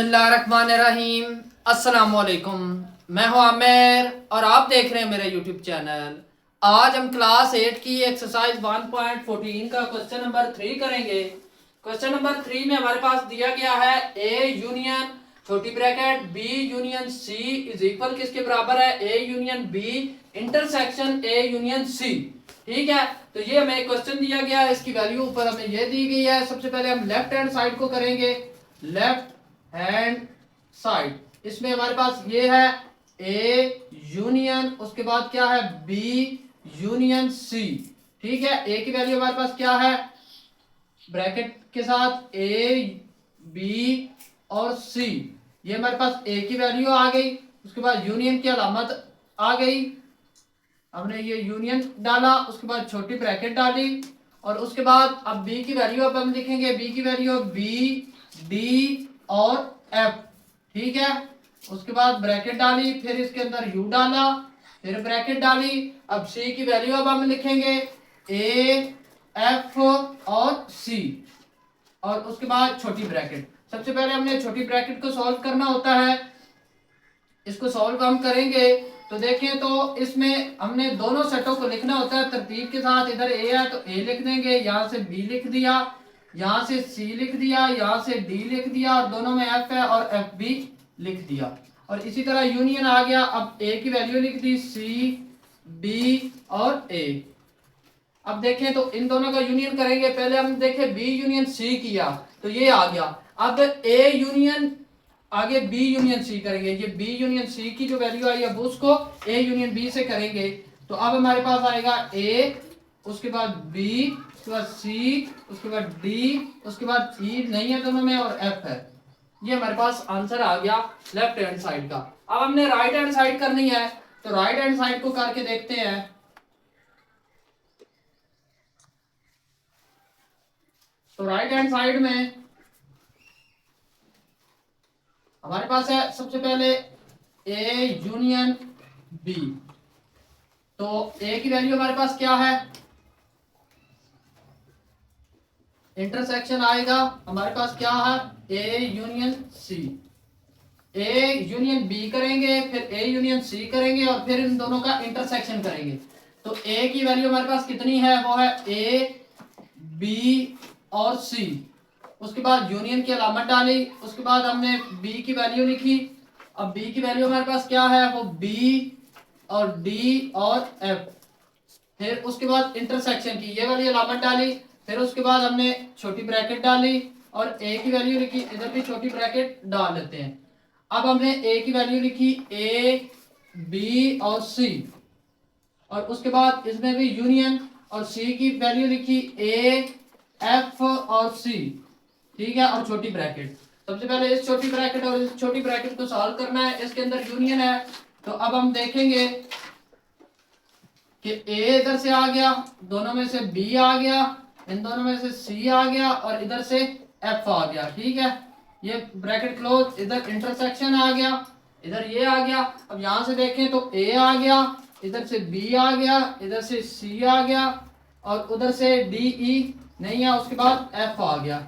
बिस्मिल्लाहिर्रहमानिर्रहीम। अस्सलाम वालेकुम। मैं हूं आमिर और आप देख रहे हैं मेरा यूट्यूब चैनल। आज हम क्लास 8 की एक्सरसाइज 1.14 का क्वेश्चन नंबर 3 करेंगे। क्वेश्चन नंबर 3 में हमारे पास दिया गया है ए यूनियन छोटी bracket B union C is equal किसके बराबर है, A union B intersection A union C. ठीक है, तो ये हमें क्वेश्चन दिया गया है, इसकी वैल्यू ऊपर हमें ये दी गई है। सबसे पहले हम लेफ्ट हैंड साइड को करेंगे, लेफ्ट हैंड साइड। इसमें हमारे पास ये है ए यूनियन, उसके बाद क्या है बी यूनियन सी। ठीक है, ए की वैल्यू हमारे पास क्या है, ब्रैकेट के साथ ए बी और सी। ये हमारे पास ए की वैल्यू आ गई, उसके बाद यूनियन की अलामत आ गई, हमने ये यूनियन डाला, उसके बाद छोटी ब्रैकेट डाली और उसके बाद अब बी की वैल्यू अब हम लिखेंगे, बी की वैल्यू बी डी और एफ। ठीक है, उसके बाद ब्रैकेट डाली, फिर इसके अंदर यू डाला, फिर ब्रैकेट डाली। अब सी की वैल्यू अब हम लिखेंगे ए एफ और सी और उसके बाद छोटी ब्रैकेट। सबसे पहले हमने छोटी ब्रैकेट को सॉल्व करना होता है। इसको सॉल्व हम करेंगे तो देखें तो इसमें हमने दोनों सेटों को लिखना होता है तरतीब के साथ। इधर ए है तो ए लिख देंगे, यहाँ से बी लिख दिया, यहाँ से सी लिख दिया, यहाँ से डी लिख दिया और दोनों में एफ है और एफ भी लिख दिया। और इसी तरह यूनियन आ गया, अब ए की वैल्यू लिख दी, सी बी और ए। अब देखें तो इन दोनों का यूनियन करेंगे। पहले हम देखें बी यूनियन सी किया तो ये आ गया। अब ए यूनियन आगे बी यूनियन सी करेंगे, ये बी यूनियन सी की जो वैल्यू आई अब उसको ए यूनियन बी से करेंगे। तो अब हमारे पास आएगा ए, उसके बाद बी, उसके बाद सी, उसके बाद डी, उसके बाद ई नहीं है दोनों में और एफ है। ये हमारे पास आंसर आ गया लेफ्ट हैंड साइड का। अब हमने राइट हैंड साइड करनी है, तो राइट हैंड साइड को करके देखते हैं। तो राइट हैंड साइड में हमारे पास है सबसे पहले ए यूनियन बी। तो ए की वैल्यू हमारे पास क्या है, इंटरसेक्शन आएगा हमारे पास क्या है A union C. A union B करेंगे, फिर ए यूनियन सी करेंगे और फिर इन दोनों का इंटरसेक्शन करेंगे। तो ए की वैल्यू हमारे पास कितनी है, वो है ए बी और सी। उसके बाद यूनियन की अलामत डाली, उसके बाद हमने बी की वैल्यू लिखी। अब बी की वैल्यू हमारे पास क्या है, वो बी और डी और एफ। फिर उसके बाद इंटरसेक्शन की ये वाली अलामत डाली, फिर उसके बाद हमने छोटी ब्रैकेट डाली और ए की वैल्यू लिखी, इधर भी छोटी ब्रैकेट डाल लेते हैं। अब हमने ए की वैल्यू लिखी ए बी और सी और उसके बाद इसमें भी यूनियन और सी की वैल्यू लिखी ए एफ और सी। ठीक है, और छोटी ब्रैकेट। सबसे पहले इस छोटी ब्रैकेट और इस छोटी ब्रैकेट को सॉल्व करना है। इसके अंदर यूनियन है तो अब हम देखेंगे कि ए इधर से आ गया, दोनों में से बी आ गया, इन दोनों में से सी आ गया और इधर से एफ आ गया। ठीक है, ये ब्रैकेट क्लोज, इधर इंटरसेक्शन आ गया, इधर ये आ गया। अब यहां से देखें तो ए आ गया, इधर से बी आ गया, इधर से सी आ गया और उधर से डी ई नहीं है, उसके बाद एफ आ गया।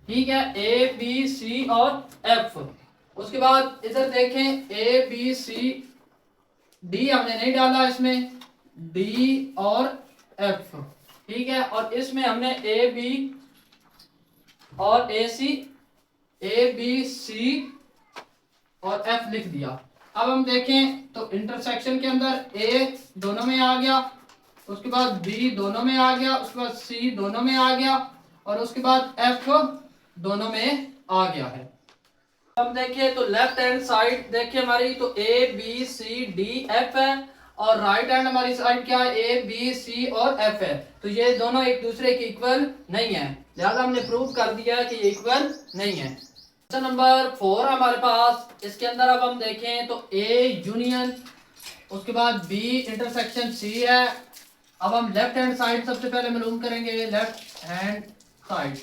ठीक है, ए बी सी और एफ। उसके बाद इधर देखें ए बी सी डी हमने नहीं डाला, इसमें डी और एफ। ठीक है, और इसमें हमने ए बी और ए सी, ए बी सी और एफ लिख दिया। अब हम देखें तो इंटरसेक्शन के अंदर ए दोनों में आ गया, उसके बाद बी दोनों में आ गया, उसके बाद सी दोनों में आ गया और उसके बाद एफ दोनों में आ गया है। हम देखें तो लेफ्ट हैंड साइड देखिए हमारी, तो A B C D F है और राइट हैंड हमारी साइड क्या है, ए बी सी और एफ है। तो ये दोनों एक दूसरे के इक्वल नहीं है, लिहाजा हमने प्रूव कर दिया कि ये इक्वल नहीं है। क्वेश्चन नंबर 4 हमारे पास, इसके अंदर अब हम देखें तो ए यूनियन, उसके बाद बी इंटरसेक्शन सी है। अब हम लेफ्ट हैंड साइड सबसे पहले मालूम करेंगे, लेफ्ट हैंड साइड।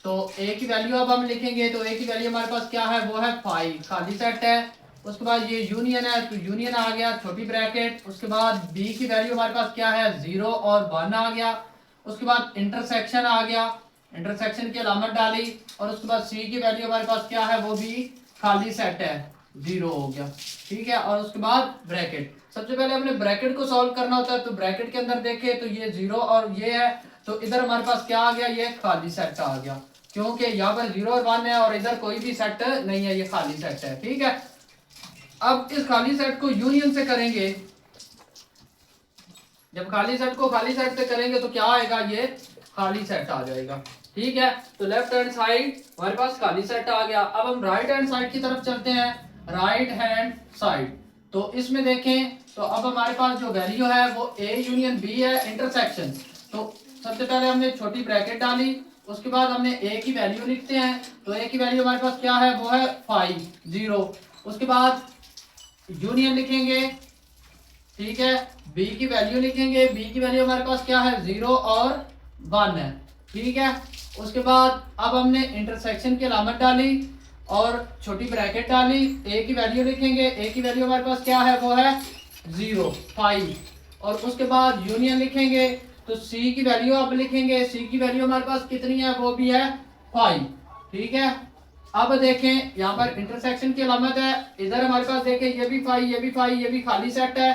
तो ए की वैल्यू अब हम लिखेंगे, तो ए की वैल्यू हमारे पास क्या है, वो है 5, खाली सेट है। उसके बाद ये यूनियन है तो यूनियन आ गया छोटी ब्रैकेट। उसके बाद बी की वैल्यू हमारे पास क्या है, 0 और 1 आ गया। उसके बाद इंटरसेक्शन आ गया, इंटरसेक्शन की अलामत डाली और उसके बाद सी की वैल्यू हमारे पास क्या है, वो भी खाली सेट है, 0 हो गया। ठीक है, और उसके बाद ब्रैकेट, सबसे पहले हमने ब्रैकेट को सॉल्व करना होता है, तो ब्रैकेट के अंदर देखे तो ये 0 और ये है, तो इधर हमारे पास क्या आ गया, ये खाली सेट आ गया, क्योंकि यहाँ पर 0 और 1 है और इधर कोई भी सेट नहीं है, ये खाली सेट है। ठीक है, अब इस खाली सेट को यूनियन से करेंगे, जब खाली सेट को खाली सेट से करेंगे तो क्या आएगा, ये खाली सेट आ जाएगा। ठीक है, तो लेफ्ट हैंड साइड हमारे पास खाली सेट आ गया। अब हम राइट हैंड साइड की तरफ चलते हैं, राइट हैंड साइड। तो इसमें देखें तो अब हमारे पास जो वैल्यू है वो A यूनियन B है, इंटरसेक्शन। तो सबसे पहले हमने छोटी ब्रैकेट डाली, उसके बाद हमने A की वैल्यू लिखते हैं, तो A की वैल्यू हमारे पास क्या है, वो है 5 0। उसके बाद यूनियन लिखेंगे, ठीक है, B की वैल्यू लिखेंगे, B की वैल्यू हमारे पास क्या है, 0 और 1 है। ठीक है, उसके बाद अब हमने इंटरसेक्शन की अलामत डाली और छोटी ब्रैकेट डाली, A की वैल्यू लिखेंगे, A की वैल्यू हमारे पास क्या है, वो है 0 5, और उसके बाद यूनियन लिखेंगे, तो C की वैल्यू अब लिखेंगे, C की वैल्यू हमारे पास कितनी है, वो भी है 5। ठीक है, अब देखें यहाँ पर इंटरसेक्शन की अलामत है, इधर हमारे पास देखें ये भी 5, ये भी 5, ये भी खाली सेट है,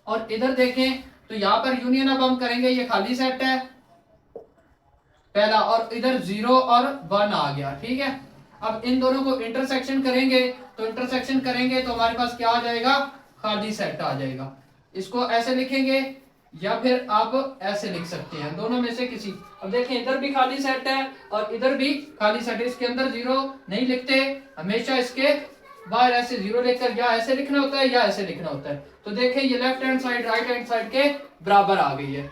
और इधर देखें तो यहाँ पर यूनियन अब हम करेंगे, ये खाली सेट है पहला, और इधर 0 और 1 आ गया। ठीक है, अब इन दोनों को इंटरसेक्शन करेंगे, तो इंटरसेक्शन करेंगे तो हमारे पास क्या आ जाएगा, खाली सेट आ जाएगा। इसको ऐसे लिखेंगे या फिर आप ऐसे लिख सकते हैं, दोनों में से किसी। अब देखें इधर भी खाली सेट है और इधर भी खाली सेट है, इसके अंदर 0 नहीं लिखते, हमेशा इसके बाहर ऐसे 0 लेकर या ऐसे लिखना होता है या ऐसे लिखना होता है। तो देखें ये left hand side right hand side के बराबर आ गई है।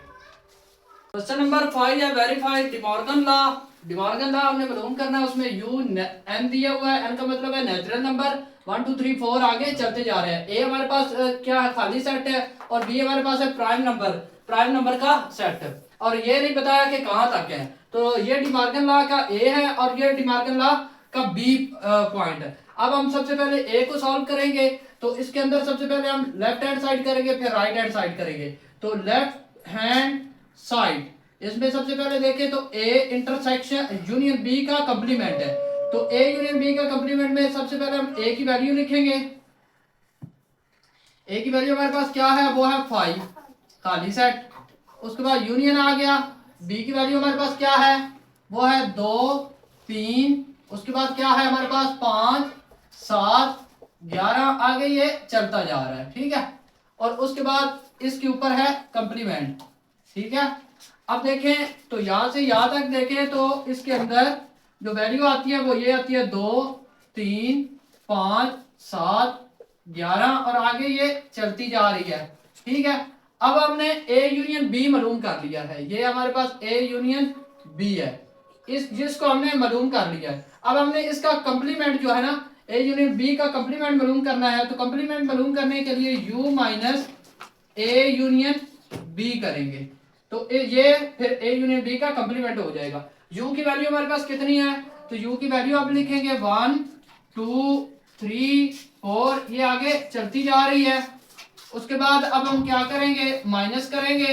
क्वेश्चन नंबर 5 है, verify De Morgan law. De Morgan law हमने मालूम करना है, उसमें यू एन दिया हुआ है, एन का मतलब है नेचुरल नंबर, 1 2 3 4 आगे चलते जा रहे हैं। ए हमारे पास क्या है, खाली सेट है, और बी हमारे पास है प्राइम नंबर का सेट, और ये नहीं बताया कि कहां तक है। तो ये डिमॉर्गन लॉ का ए है और ये डिमॉर्गन लॉ का बी पॉइंट है। अब हम सबसे पहले ए को सॉल्व करेंगे, तो इसके अंदर सबसे पहले हम लेफ्ट हैंड साइड करेंगे, फिर राइट हैंड साइड करेंगे। तो लेफ्ट हैंड साइड, इसमें सबसे पहले देखें तो A इंटरसेक्शन यूनियन B का कंप्लीमेंट है, तो A यूनियन B का कंप्लीमेंट में सबसे पहले हम A की वैल्यू लिखेंगे। A की वैल्यू हमारे पास क्या है, वो है 5 खाली सेट। उसके बाद यूनियन आ गया, B की वैल्यू हमारे पास क्या है, वो है 2 3, उसके बाद क्या है हमारे पास 5 7 11, आगे ये चलता जा रहा है। ठीक है, और उसके बाद इसके ऊपर है कंप्लीमेंट। ठीक है, अब देखें तो यहां से यहां तक देखें तो इसके अंदर जो वैल्यू आती है वो ये आती है 2 3 5 7 11, और आगे ये चलती जा रही है। ठीक है, अब हमने A यूनियन B मालूम कर लिया है, ये हमारे पास A यूनियन B है, इस जिसको हमने मालूम कर लिया है। अब हमने इसका कंप्लीमेंट जो है ना, A यूनियन B का कंप्लीमेंट मालूम करना है, तो कंप्लीमेंट मालूम करने के लिए U minus A union B करेंगे, तो ये फिर A यूनियन B का कंप्लीमेंट हो जाएगा। U की वैल्यू हमारे पास कितनी है, तो U की वैल्यू आप लिखेंगे 1 2 3 4, ये आगे चलती जा रही है। उसके बाद अब हम क्या करेंगे, माइनस करेंगे,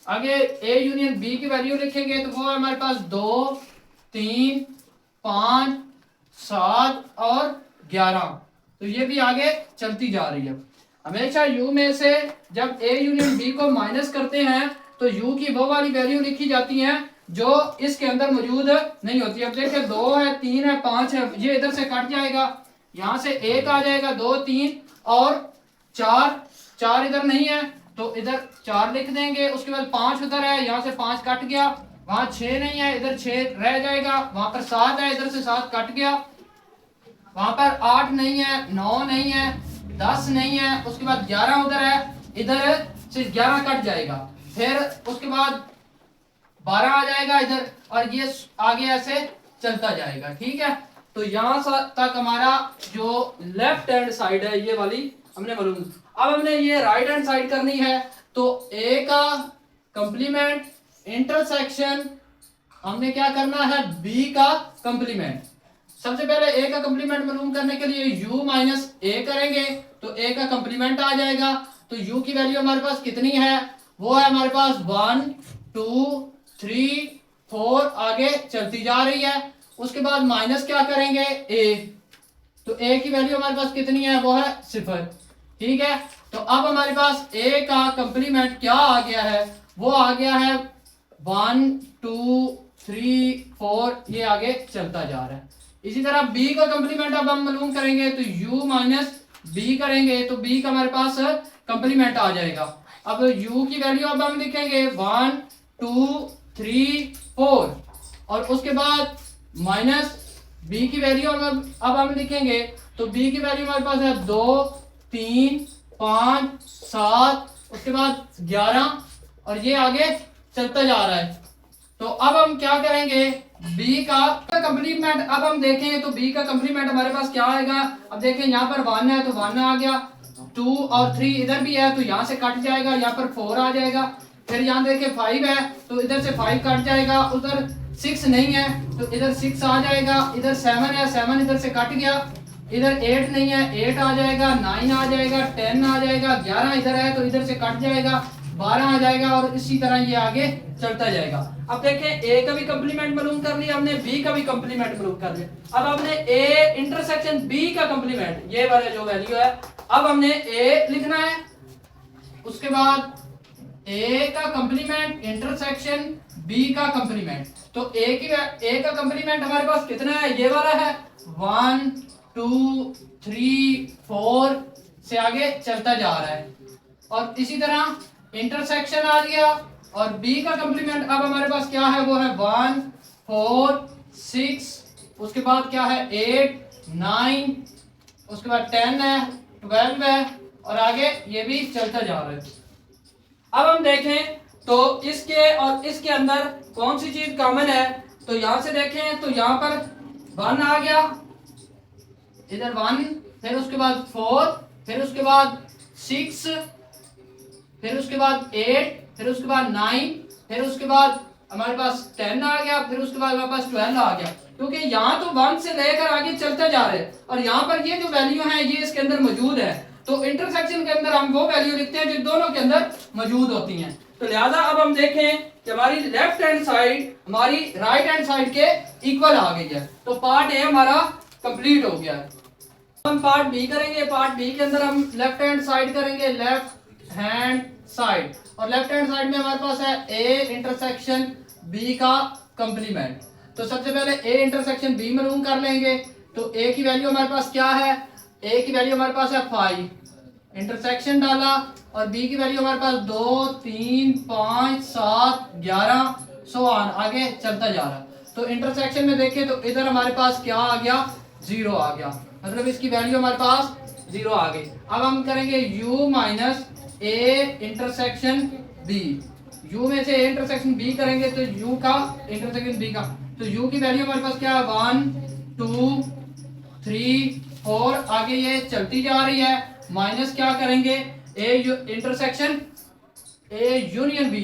आगे A यूनियन B की वैल्यू लिखेंगे, तो वो हमारे पास 2 3 5 7 और 11, तो ये भी आगे चलती जा रही है। हमेशा U में से जब A यूनियन B को माइनस करते हैं तो U की वो वाली वैल्यू लिखी जाती है जो इसके अंदर मौजूद नहीं होती। अब देखिए 2 है 3 है 5 है, ये इधर से कट जाएगा, यहाँ से 1 आ जाएगा, 2 3 और 4 इधर नहीं है तो इधर 4 लिख देंगे। उसके बाद 5 उधर है, यहाँ से 5 कट गया, वहां 6 नहीं है, इधर 6 रह जाएगा, वहां पर 7 है, इधर से 7 कट गया, वहां पर 8 नहीं है, 9 नहीं है, 10 नहीं है, उसके बाद 11 उधर है, इधर से 11 कट जाएगा, फिर उसके बाद 12 आ जाएगा इधर, और ये आगे ऐसे चलता जाएगा। ठीक है, तो यहां तक हमारा जो लेफ्ट हैंड साइड है ये वाली हमने मालूम। अब हमने ये राइट हैंड साइड करनी है, तो A का कंप्लीमेंट इंटरसेक्शन हमने क्या करना है, B का कंप्लीमेंट। सबसे पहले A का कंप्लीमेंट मालूम करने के लिए U माइनस A करेंगे, तो A का कंप्लीमेंट आ जाएगा। तो U की वैल्यू हमारे पास कितनी है, वो है हमारे पास 1 2 3 4 आगे चलती जा रही है। उसके बाद माइनस क्या करेंगे ए, तो ए की वैल्यू हमारे पास कितनी है, वो है 0। ठीक है, तो अब हमारे पास ए का कंप्लीमेंट क्या आ गया है, वो आ गया है 1 2 3 4, ये आगे चलता जा रहा है। इसी तरह बी का कंप्लीमेंट अब हम मालूम करेंगे, तो u माइनस बी करेंगे तो बी का हमारे पास कंप्लीमेंट आ जाएगा। अब u की वैल्यू अब हम लिखेंगे 1 2 3 4, और उसके बाद माइनस b की वैल्यू अब हम लिखेंगे, तो b की वैल्यू हमारे पास है 2 3 5 7, उसके बाद 11, और ये आगे चलता जा रहा है। तो अब हम क्या करेंगे, b का कंप्लीमेंट अब हम देखें, तो b का कंप्लीमेंट हमारे पास क्या आएगा। अब देखें यहाँ पर 1 है तो 1 आ गया, 2 और 3 इधर भी है तो यहाँ से कट जाएगा, यहाँ पर 4 आ जाएगा। फिर यहाँ देखें 5 है तो इधर से 5 कट जाएगा, उधर 6 नहीं है तो इधर 6 आ जाएगा, इधर 7 है 7 इधर से कट गया, इधर 8 नहीं है 8 आ जाएगा, 9 आ जाएगा, 10 आ जाएगा, 11 इधर है तो इधर से कट जाएगा, 12 आ जाएगा, और इसी तरह ये आगे चलता जाएगा। अब देखें ए का भी कंप्लीमेंट मालूम कर लिया हमने, बी का भी कंप्लीमेंट मालूम कर लिया। अब हमने ए इंटरसेक्शन बी का कंप्लीमेंट, ये वाला जो वैल्यू है, अब हमने ए लिखना है, उसके बाद ए का कंप्लीमेंट इंटरसेक्शन बी का कंप्लीमेंट। तो ए का कंप्लीमेंट हमारे पास कितना है, ये वाला है 1 2 3 4 से आगे चलता जा रहा है। और इसी तरह इंटरसेक्शन आ गया, और b का कंप्लीमेंट अब हमारे पास क्या है, वो है 1 4 6, उसके बाद क्या है 8 9, उसके बाद 10 है 12 है, और आगे ये भी चलता जा रहा है। अब हम देखें तो इसके और इसके अंदर कौन सी चीज कॉमन है, तो यहां से देखें तो यहां पर 1 आ गया, इधर 1, फिर उसके बाद 4, फिर उसके बाद 6, फिर उसके बाद 8, फिर उसके बाद 9, फिर उसके बाद हमारे पास 10 आ गया, फिर उसके बाद हमारे पास 12 आ गया, क्योंकि यहाँ तो 1 से लेकर आगे चलते जा रहे हैं, और यहाँ पर ये जो वैल्यू है ये इसके अंदर मौजूद है। तो इंटरसेक्शन के अंदर हम वो वैल्यू लिखते हैं जो दोनों के अंदर मौजूद होती हैं। तो लिहाजा अब हम देखें कि हमारी लेफ्ट हैंड साइड हमारी राइट हैंड साइड के इक्वल आ गई है, तो पार्ट ए हमारा कंप्लीट हो गया है। हम पार्ट बी करेंगे, पार्ट बी के अंदर हम लेफ्ट हैंड साइड करेंगे, लेफ्ट हैंड साइड, और लेफ्ट हैंड साइड में हमारे पास है ए इंटरसेक्शन बी का कंप्लीमेंट। तो सबसे पहले ए इंटरसेक्शन बी मालूम कर लेंगे, तो ए की वैल्यू हमारे पास क्या है, ए की वैल्यू हमारे पास है 5, इंटरसेक्शन डाला, और बी की वैल्यू हमारे पास 2 3 5 7 11 सो ऑन, आगे चलता जा रहा है। तो इंटरसेक्शन में देखें तो इधर हमारे पास क्या आ गया, 0 आ गया, मतलब इसकी वैल्यू हमारे पास 0 आ गई। अब हम करेंगे u minus A intersection B, u में से ए इंटरसेक्शन बी करेंगे तो u का इंटरसेक्शन बी का, तो u की वैल्यू हमारे पास क्या है 1 2 3 4, आगे ये चलती जा रही है, माइनस क्या करेंगे A intersection A union B,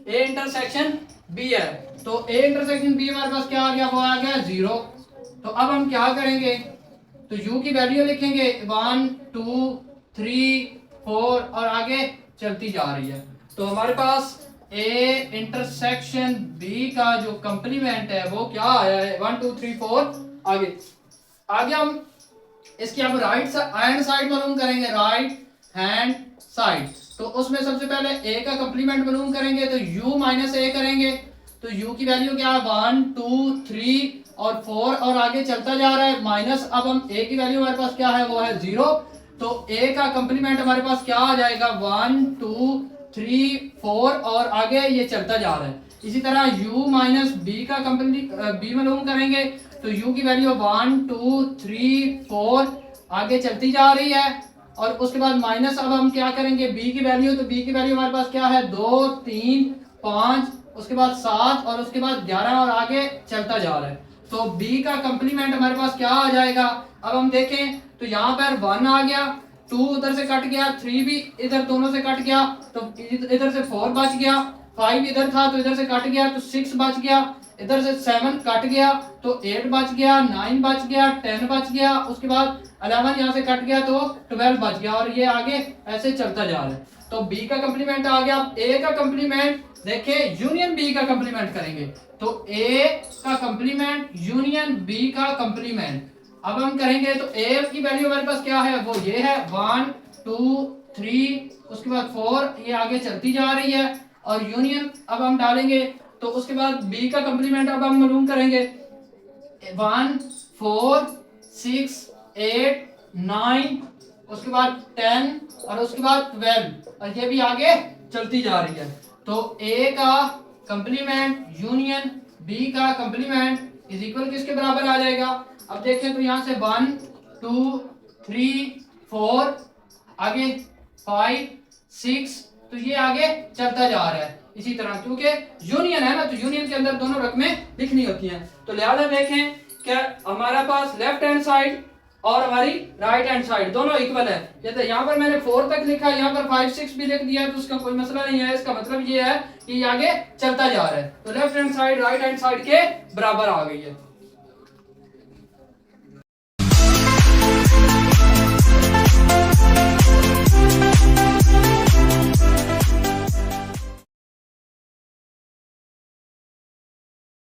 A intersection B है, तो ए इंटरसेक्शन बी हमारे पास क्या आ गया, वो आ गया 0। तो अब हम क्या करेंगे, तो u की वैल्यू लिखेंगे 1 2 3 4, और आगे चलती जा रही है। तो हमारे पास ए इंटरसेक्शन बी का जो कंप्लीमेंट है वो क्या आया है, 1 2 3 4, आगे हम इसकी अब राइट हैंड साइड मालूम करेंगे, राइट हैंड साइड। तो उसमें सबसे पहले a का कंप्लीमेंट मालूम करेंगे, तो u माइनस ए करेंगे, तो u की वैल्यू क्या है 1 2 3 और 4, और आगे चलता जा रहा है माइनस। अब हम a की वैल्यू हमारे पास क्या है, वो है 0, तो a का कंप्लीमेंट हमारे पास क्या आ जाएगा 1 2 3 4, और आगे ये चलता जा रहा है। इसी तरह u माइनस बी का बी मालूम करेंगे, तो u की वैल्यू 1 2 3 4, आगे चलती जा रही है, और उसके बाद माइनस। अब हम क्या करेंगे b की वैल्यू, तो b की वैल्यू हमारे पास क्या है 2 3 5, उसके बाद 7, और उसके बाद 11, और आगे चलता जा रहा है। तो b का कंप्लीमेंट हमारे पास क्या आ जाएगा, अब हम देखें तो यहाँ पर 1 आ गया, 2 उधर से कट गया, 3 भी इधर दोनों से कट गया, तो इधर से 4 बच गया, 5 इधर था तो इधर से कट गया तो 6 बच गया, इधर से 7 कट गया तो 8 बच गया, 9 बच गया, 10 बच गया, उसके बाद 11 यहाँ से कट गया तो 12 बच गया, और ये आगे ऐसे चलता जा रहा है। तो बी का कंप्लीमेंट आ गया। ए का कंप्लीमेंट देखें, यूनियन बी का कंप्लीमेंट करेंगे तो ए का कंप्लीमेंट यूनियन बी का कंप्लीमेंट अब हम करेंगे तो ए की वैल्यू हमारे पास क्या है, वो ये है 1 2 3, उसके बाद 4, ये आगे चलती जा रही है, और यूनियन अब हम डालेंगे तो उसके बाद बी का कंप्लीमेंट अब हम मालूम करेंगे 1 4 6 8 9, उसके बाद 10 और उसके बाद 12, और ये भी आगे चलती जा रही है। तो ए का कंप्लीमेंट यूनियन बी का कंप्लीमेंट इज इक्वल किसके बराबर आ जाएगा। अब देखें तो यहाँ से 1 2 3 4 आगे 5 6, तो ये आगे चलता जा रहा है इसी तरह, क्योंकि यूनियन है ना, तो यूनियन के अंदर दोनों रकमें लिखनी होती हैं। तो लिहाजा देखें क्या हमारा पास लेफ्ट हैंड साइड और हमारी राइट हैंड साइड दोनों इक्वल है। जैसे यहाँ पर मैंने 4 तक लिखा, यहाँ पर 5 6 भी लिख दिया, तो उसका कोई मसला नहीं है। इसका मतलब ये है कि ये आगे चलता जा रहा है, तो left hand side right hand side के बराबर आ गई है।